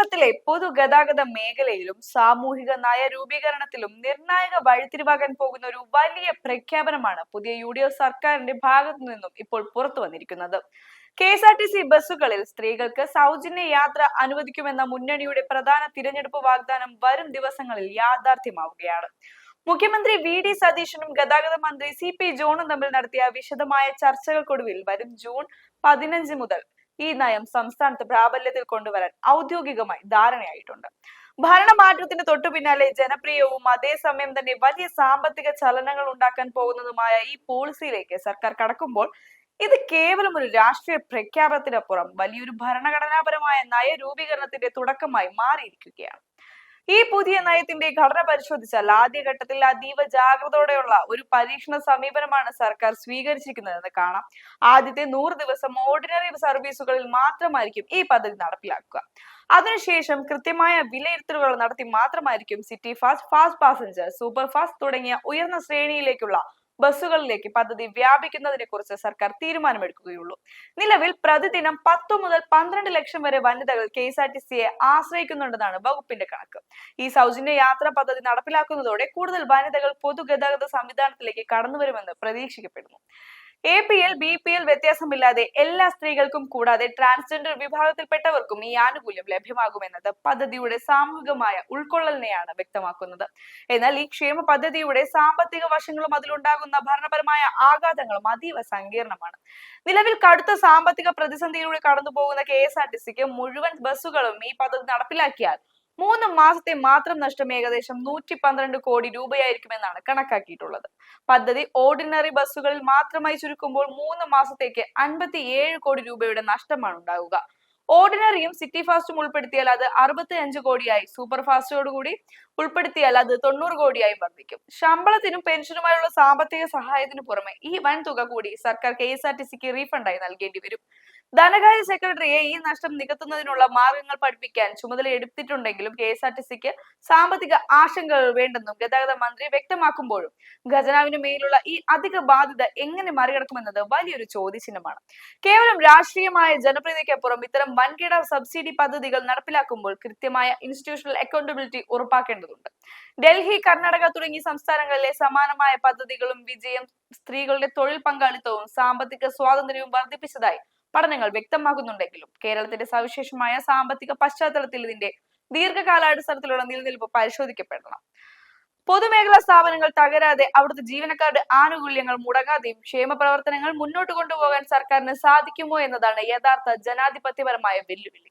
കേരളത്തിലെ പൊതുഗതാഗത മേഖലയിലും സാമൂഹിക നയരൂപീകരണത്തിലും നിർണായക വഴിത്തിരിവാകാൻ പോകുന്ന ഒരു വലിയ പ്രഖ്യാപനമാണ് പുതിയ UDF സർക്കാരിന്റെ ഭാഗത്തു നിന്നും ഇപ്പോൾ പുറത്തു വന്നിരിക്കുന്നത്. KSRTC ബസ്സുകളിൽ സ്ത്രീകൾക്ക് സൗജന്യ യാത്ര അനുവദിക്കുമെന്ന മുന്നണിയുടെ പ്രധാന തിരഞ്ഞെടുപ്പ് വാഗ്ദാനം വരും ദിവസങ്ങളിൽ യാഥാർത്ഥ്യമാവുകയാണ്. മുഖ്യമന്ത്രി VD സതീശനും ഗതാഗത മന്ത്രി CP ജോണും തമ്മിൽ നടത്തിയ വിശദമായ ചർച്ചകൾക്കൊടുവിൽ വരും ജൂൺ 15 മുതൽ ഈ നയം സംസ്ഥാനത്ത് പ്രാബല്യത്തിൽ കൊണ്ടുവരാൻ ഔദ്യോഗികമായി ധാരണയായിട്ടുണ്ട്. ഭരണമാറ്റത്തിന് തൊട്ടു പിന്നാലെ ജനപ്രിയവും അതേസമയം തന്നെ വലിയ സാമ്പത്തിക ചലനങ്ങൾ ഉണ്ടാക്കാൻ പോകുന്നതുമായ ഈ പോളിസിയിലേക്ക് സർക്കാർ കടക്കുമ്പോൾ ഇത് കേവലം ഒരു രാഷ്ട്രീയ പ്രഖ്യാപനത്തിനപ്പുറം വലിയൊരു ഭരണഘടനാപരമായ നയരൂപീകരണത്തിന്റെ തുടക്കമായി മാറിയിരിക്കുകയാണ്. ഈ പുതിയ നയത്തിന്റെ ഘടന പരിശോധിച്ചാൽ ആദ്യഘട്ടത്തിൽ അതീവ ജാഗ്രതയോടെയുള്ള ഒരു പരീക്ഷണ സമീപനമാണ് സർക്കാർ സ്വീകരിച്ചിരിക്കുന്നതെന്ന് കാണാം. ആദ്യത്തെ 100 ദിവസം ഓർഡിനറി സർവീസുകളിൽ മാത്രമായിരിക്കും ഈ പദ്ധതി നടപ്പിലാക്കുക. അതിനുശേഷം കൃത്യമായ വിലയിരുത്തലുകൾ നടത്തി മാത്രമായിരിക്കും city fast, fast passenger, super fast തുടങ്ങിയ ഉയർന്ന ശ്രേണിയിലേക്കുള്ള ബസ്സുകളിലേക്ക് പദ്ധതി വ്യാപിക്കുന്നതിനെ കുറിച്ച് സർക്കാർ തീരുമാനമെടുക്കുകയുള്ളൂ. നിലവിൽ പ്രതിദിനം 10 മുതൽ 12 ലക്ഷം വരെ വനിതകൾ KSRTCയെ ആശ്രയിക്കുന്നുണ്ടെന്നാണ് വകുപ്പിന്റെ കണക്ക്. ഈ സൗജന്യ യാത്രാ പദ്ധതി നടപ്പിലാക്കുന്നതോടെ കൂടുതൽ വനിതകൾ പൊതുഗതാഗത സംവിധാനത്തിലേക്ക് കടന്നുവരുമെന്ന് പ്രതീക്ഷിക്കപ്പെടുന്നു. APL, BPL വ്യത്യാസമില്ലാതെ എല്ലാ സ്ത്രീകൾക്കും കൂടാതെ ട്രാൻസ്ജെൻഡർ വിഭാഗത്തിൽപ്പെട്ടവർക്കും ഈ ആനുകൂല്യം ലഭ്യമാകുമെന്നത് പദ്ധതിയുടെ സാമൂഹികമായ ഉൾക്കൊള്ളലിനെയാണ് വ്യക്തമാക്കുന്നത്. എന്നാൽ ഈ ക്ഷേമ പദ്ധതിയുടെ സാമ്പത്തിക വശങ്ങളും അതിലുണ്ടാകുന്ന ഭരണപരമായ ആഘാതങ്ങളും അതീവ സങ്കീർണമാണ്. നിലവിൽ കടുത്ത സാമ്പത്തിക പ്രതിസന്ധിയിലൂടെ കടന്നുപോകുന്ന KSRTCക്ക് മുഴുവൻ ബസ്സുകളും ഈ പദ്ധതി നടപ്പിലാക്കിയാൽ 3 മാസത്തെ മാത്രം നഷ്ടം ഏകദേശം 112 കോടി രൂപയായിരിക്കുമെന്നാണ് കണക്കാക്കിയിട്ടുള്ളത്. പദ്ധതി ഓർഡിനറി ബസ്സുകളിൽ മാത്രമായി ചുരുക്കുമ്പോൾ 3 മാസത്തേക്ക് 57 കോടി രൂപയുടെ നഷ്ടമാണ് ഉണ്ടാവുക. ഓർഡിനറിയും സിറ്റി ഫാസ്റ്റും ഉൾപ്പെടുത്തിയാൽ അത് 65 കോടിയായി, സൂപ്പർ ഫാസ്റ്റോടുകൂടി ഉൾപ്പെടുത്തിയാൽ അത് 90 കോടിയായി വർദ്ധിക്കും. ശമ്പളത്തിനും പെൻഷനുമായുള്ള സാമ്പത്തിക സഹായത്തിനു പുറമെ ഈ വൻ തുക കൂടി സർക്കാർ KSRTCക്ക് റീഫണ്ടായി നൽകേണ്ടി വരും. ധനകാര്യ സെക്രട്ടറിയെ ഈ നഷ്ടം നികത്തുന്നതിനുള്ള മാർഗങ്ങൾ പഠിപ്പിക്കാൻ ചുമതല എടുത്തിട്ടുണ്ടെങ്കിലും KSRTCക്ക് സാമ്പത്തിക ആശങ്കകൾ വേണ്ടെന്നും ഗതാഗത മന്ത്രി വ്യക്തമാക്കുമ്പോഴും ഖജനാവിന് മേലുള്ള ഈ അധിക ബാധ്യത എങ്ങനെ മറികടക്കുമെന്നത് വലിയൊരു ചോദ്യചിഹ്നമാണ്. കേവലം രാഷ്ട്രീയമായ ജനപ്രീതിക്കപ്പുറം ഇത്തരം വൻകിട സബ്സിഡി പദ്ധതികൾ നടപ്പിലാക്കുമ്പോൾ കൃത്യമായ ഇൻസ്റ്റിറ്റ്യൂഷണൽ അക്കൗണ്ടബിലിറ്റി ഉറപ്പാക്കേണ്ടതുണ്ട്. ഡൽഹി, കർണാടക തുടങ്ങിയ സംസ്ഥാനങ്ങളിലെ സമാനമായ പദ്ധതികളും വിജയം സ്ത്രീകളുടെ തൊഴിൽ പങ്കാളിത്തവും സാമ്പത്തിക സ്വാതന്ത്ര്യവും വർദ്ധിപ്പിച്ചതായി പഠനങ്ങൾ വ്യക്തമാകുന്നുണ്ടെങ്കിലും കേരളത്തിന്റെ സവിശേഷമായ സാമ്പത്തിക പശ്ചാത്തലത്തിൽ ഇതിന്റെ ദീർഘകാലാടിസ്ഥാനത്തിലുള്ള നിലനിൽപ്പ് പരിശോധിക്കപ്പെടണം. പൊതുമേഖലാ സ്ഥാപനങ്ങൾ തകരാതെ അവിടുത്തെ ജീവനക്കാരുടെ ആനുകൂല്യങ്ങൾ മുടങ്ങാതെയും ക്ഷേമ പ്രവർത്തനങ്ങൾ മുന്നോട്ട് കൊണ്ടുപോകാൻ സർക്കാരിന് സാധിക്കുമോ എന്നതാണ് യഥാർത്ഥ ജനാധിപത്യപരമായ വെല്ലുവിളി.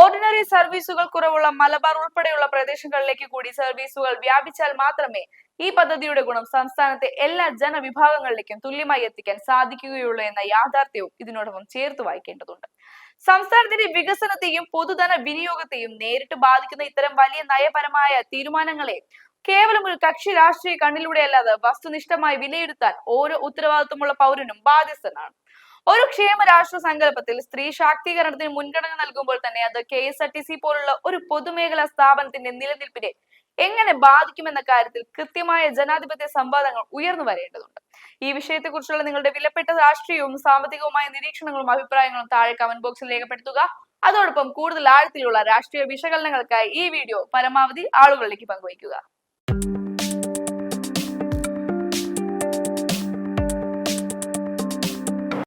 ഓർഡിനറി സർവീസുകൾ കുറവുള്ള മലബാർ ഉൾപ്പെടെയുള്ള പ്രദേശങ്ങളിലേക്ക് കൂടി സർവീസുകൾ വ്യാപിച്ചാൽ മാത്രമേ ഈ പദ്ധതിയുടെ ഗുണം സംസ്ഥാനത്തെ എല്ലാ ജനവിഭാഗങ്ങളിലേക്കും തുല്യമായി എത്തിക്കാൻ സാധിക്കുകയുള്ളൂ എന്ന യാഥാർത്ഥ്യവും ഇതിനോടൊപ്പം ചേർത്ത് വായിക്കേണ്ടതുണ്ട്. സംസ്ഥാനത്തിന്റെ വികസനത്തെയും പൊതുധന വിനിയോഗത്തെയും നേരിട്ട് ബാധിക്കുന്ന ഇത്തരം വലിയ നയപരമായ തീരുമാനങ്ങളെ കേവലം ഒരു കക്ഷി രാഷ്ട്രീയ കണ്ണിലൂടെ അല്ലാതെ വസ്തുനിഷ്ഠമായി വിലയിരുത്താൻ ഓരോ ഉത്തരവാദിത്വമുള്ള പൗരനും ബാധ്യസ്ഥനാണ്. ഒരു ക്ഷേമ രാഷ്ട്ര സങ്കല്പത്തിൽ സ്ത്രീ ശാക്തീകരണത്തിന് മുൻഗണന നൽകുമ്പോൾ തന്നെ അത് KSRTC പോലുള്ള ഒരു പൊതുമേഖലാ സ്ഥാപനത്തിന്റെ നിലനിൽപ്പിനെ എങ്ങനെ ബാധിക്കുമെന്ന കാര്യത്തിൽ കൃത്യമായ ജനാധിപത്യ സംവാദങ്ങൾ ഉയർന്നു വരേണ്ടതുണ്ട്. ഈ വിഷയത്തെക്കുറിച്ചുള്ള നിങ്ങളുടെ വിലപ്പെട്ട രാഷ്ട്രീയവും സാമ്പത്തികവുമായ നിരീക്ഷണങ്ങളും അഭിപ്രായങ്ങളും താഴെ കമന്റ് ബോക്സിൽ രേഖപ്പെടുത്തുക. അതോടൊപ്പം കൂടുതൽ ആഴത്തിലുള്ള രാഷ്ട്രീയ വിശകലനങ്ങൾക്കായി ഈ വീഡിയോ പരമാവധി ആളുകളിലേക്ക് പങ്കുവയ്ക്കുക.